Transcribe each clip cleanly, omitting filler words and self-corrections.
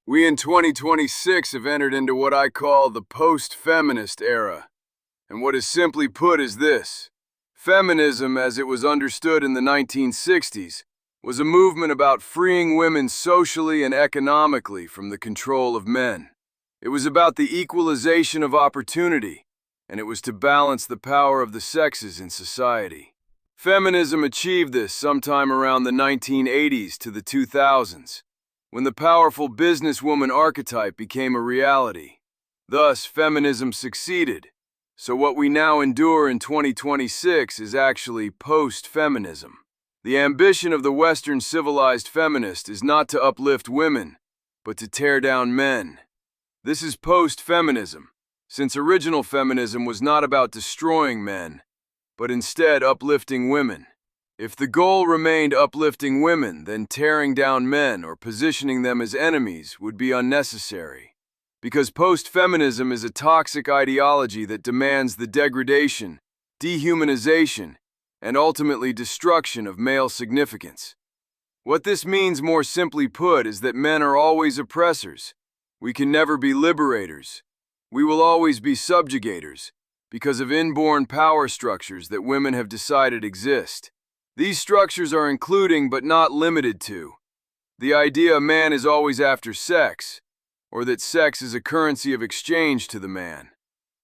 We in 2026 have entered into what I call the post-feminist era. And what is simply put is this. Feminism, as it was understood in the 1960s, was a movement about freeing women socially and economically from the control of men. It was about the equalization of opportunity, and it was to balance the power of the sexes in society. Feminism achieved this sometime around the 1980s to the 2000s, when the powerful businesswoman archetype became a reality. Thus, feminism succeeded. So what we now endure in 2026 is actually post-feminism. The ambition of the Western civilized feminist is not to uplift women, but to tear down men. This is post-feminism, since original feminism was not about destroying men, but instead uplifting women. If the goal remained uplifting women, then tearing down men or positioning them as enemies would be unnecessary. Because post-feminism is a toxic ideology that demands the degradation, dehumanization, and ultimately destruction of male significance. What this means, more simply put, is that men are always oppressors. We can never be liberators. We will always be subjugators, because of inborn power structures that women have decided exist. These structures are including but not limited to the idea a man is always after sex, or that sex is a currency of exchange to the man.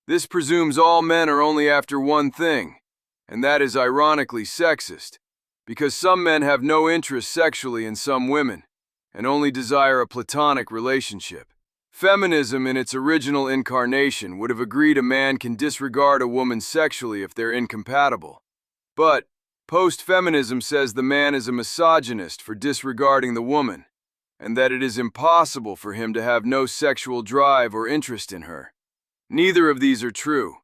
This presumes all men are only after one thing, and that is ironically sexist, because some men have no interest sexually in some women, and only desire a platonic relationship. Feminism in its original incarnation would have agreed a man can disregard a woman sexually if they're incompatible. But post-feminism says the man is a misogynist for disregarding the woman, and that it is impossible for him to have no sexual drive or interest in her. Neither of these are true.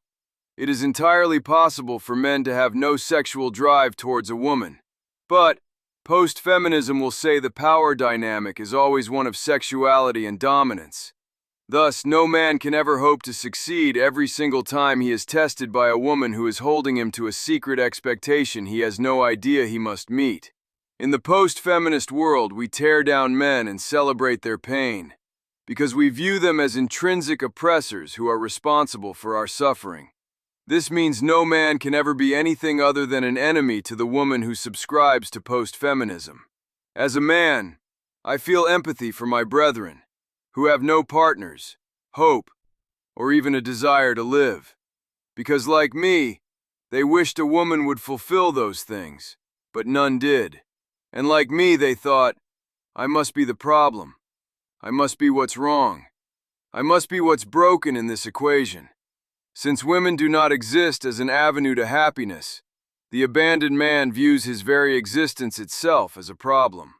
It is entirely possible for men to have no sexual drive towards a woman. But post-feminism will say the power dynamic is always one of sexuality and dominance. Thus, no man can ever hope to succeed every single time he is tested by a woman who is holding him to a secret expectation he has no idea he must meet. In the post-feminist world, we tear down men and celebrate their pain, because we view them as intrinsic oppressors who are responsible for our suffering. This means no man can ever be anything other than an enemy to the woman who subscribes to post-feminism. As a man, I feel empathy for my brethren, who have no partners, hope, or even a desire to live. Because like me, they wished a woman would fulfill those things, but none did. And like me, they thought, I must be the problem. I must be what's wrong. I must be what's broken in this equation. Since women do not exist as an avenue to happiness, the abandoned man views his very existence itself as a problem.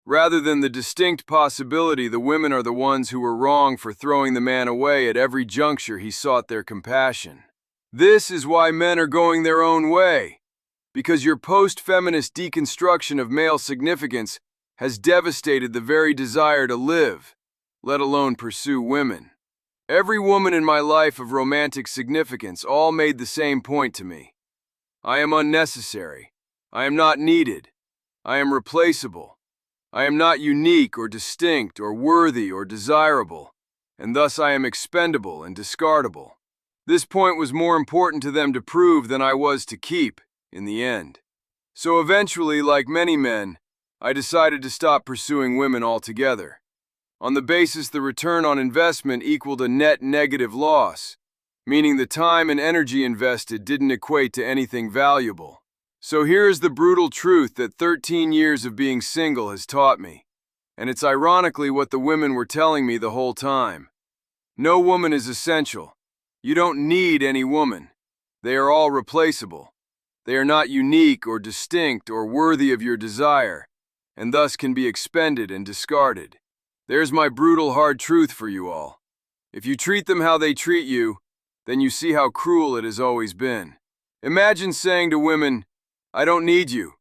Rather than the distinct possibility the women are the ones who were wrong for throwing the man away at every juncture he sought their compassion. This is why men are going their own way, because your post-feminist deconstruction of male significance has devastated the very desire to live, let alone pursue women. Every woman in my life of romantic significance all made the same point to me. I am unnecessary. I am not needed. I am replaceable. I am not unique or distinct or worthy or desirable, and thus I am expendable and discardable. This point was more important to them to prove than I was to keep, in the end. So eventually, like many men, I decided to stop pursuing women altogether, on the basis the return on investment equaled a net negative loss, meaning the time and energy invested didn't equate to anything valuable. So here is the brutal truth that 13 years of being single has taught me, and it's ironically what the women were telling me the whole time. No woman is essential. You don't need any woman. They are all replaceable. They are not unique or distinct or worthy of your desire, and thus can be expended and discarded. There's my brutal hard truth for you all. If you treat them how they treat you, then you see how cruel it has always been. Imagine saying to women, I don't need you.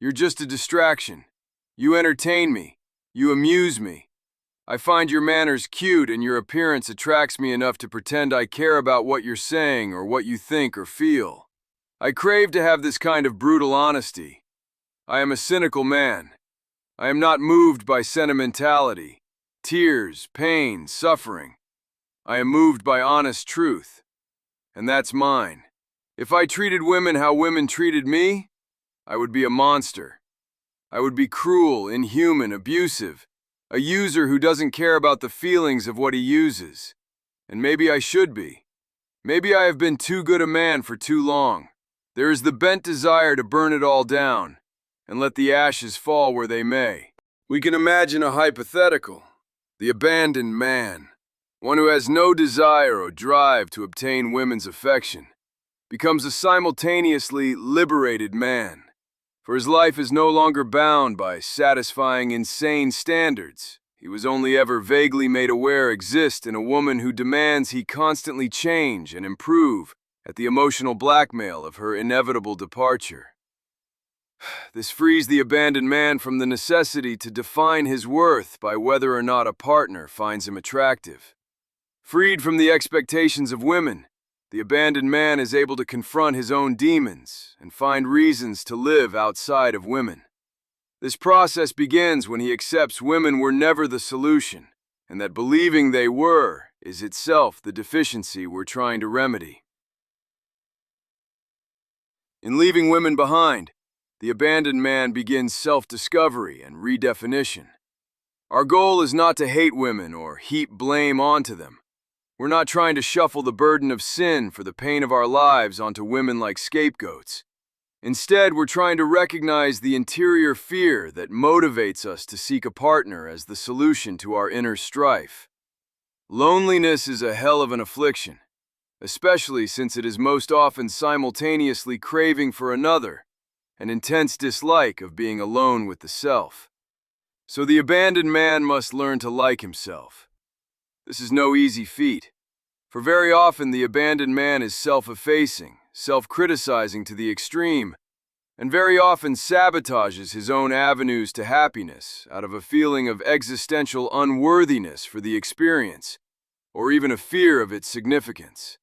You're just a distraction. You entertain me. You amuse me. I find your manners cute and your appearance attracts me enough to pretend I care about what you're saying or what you think or feel. I crave to have this kind of brutal honesty. I am a cynical man. I am not moved by sentimentality. tears, pain, suffering. I am moved by honest truth, and that's mine. If I treated women how women treated me, I would be a monster. I would be cruel, inhuman, abusive, a user who doesn't care about the feelings of what he uses. And maybe I should be. Maybe I have been too good a man for too long. There is the bent desire to burn it all down and let the ashes fall where they may. We can imagine a hypothetical, the abandoned man, one who has no desire or drive to obtain women's affection, becomes a simultaneously liberated man, for his life is no longer bound by satisfying insane standards he was only ever vaguely made aware exist in a woman who demands he constantly change and improve at the emotional blackmail of her inevitable departure. This frees the abandoned man from the necessity to define his worth by whether or not a partner finds him attractive. Freed from the expectations of women, the abandoned man is able to confront his own demons and find reasons to live outside of women. This process begins when he accepts women were never the solution, and that believing they were is itself the deficiency we're trying to remedy. In leaving women behind, the abandoned man begins self-discovery and redefinition. Our goal is not to hate women or heap blame onto them. We're not trying to shuffle the burden of sin for the pain of our lives onto women like scapegoats. Instead, we're trying to recognize the interior fear that motivates us to seek a partner as the solution to our inner strife. Loneliness is a hell of an affliction, especially since it is most often simultaneously craving for another, an intense dislike of being alone with the self. So the abandoned man must learn to like himself. This is no easy feat, for very often the abandoned man is self-effacing, self-criticizing to the extreme, and very often sabotages his own avenues to happiness out of a feeling of existential unworthiness for the experience, or even a fear of its significance.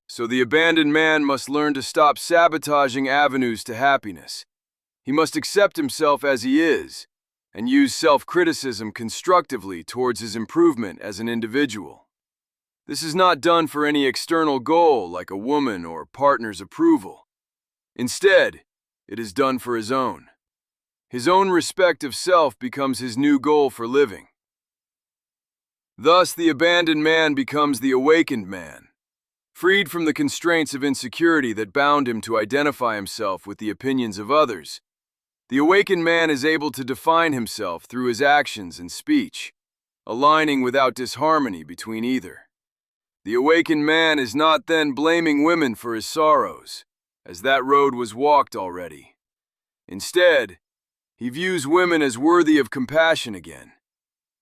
So the abandoned man must learn to stop sabotaging avenues to happiness. He must accept himself as he is, and use self-criticism constructively towards his improvement as an individual. This is not done for any external goal like a woman or partner's approval. Instead, it is done for his own. His own respect of self becomes his new goal for living. Thus, the abandoned man becomes the awakened man, freed from the constraints of insecurity that bound him to identify himself with the opinions of others. The awakened man is able to define himself through his actions and speech, aligning without disharmony between either. The awakened man is not then blaming women for his sorrows, as that road was walked already. Instead, he views women as worthy of compassion again.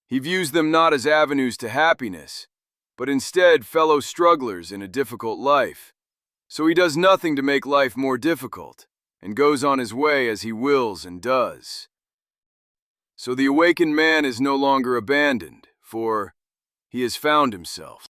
He views them not as avenues to happiness, but instead fellow strugglers in a difficult life. So he does nothing to make life more difficult, and goes on his way as he wills and does. So the awakened man is no longer abandoned, for he has found himself.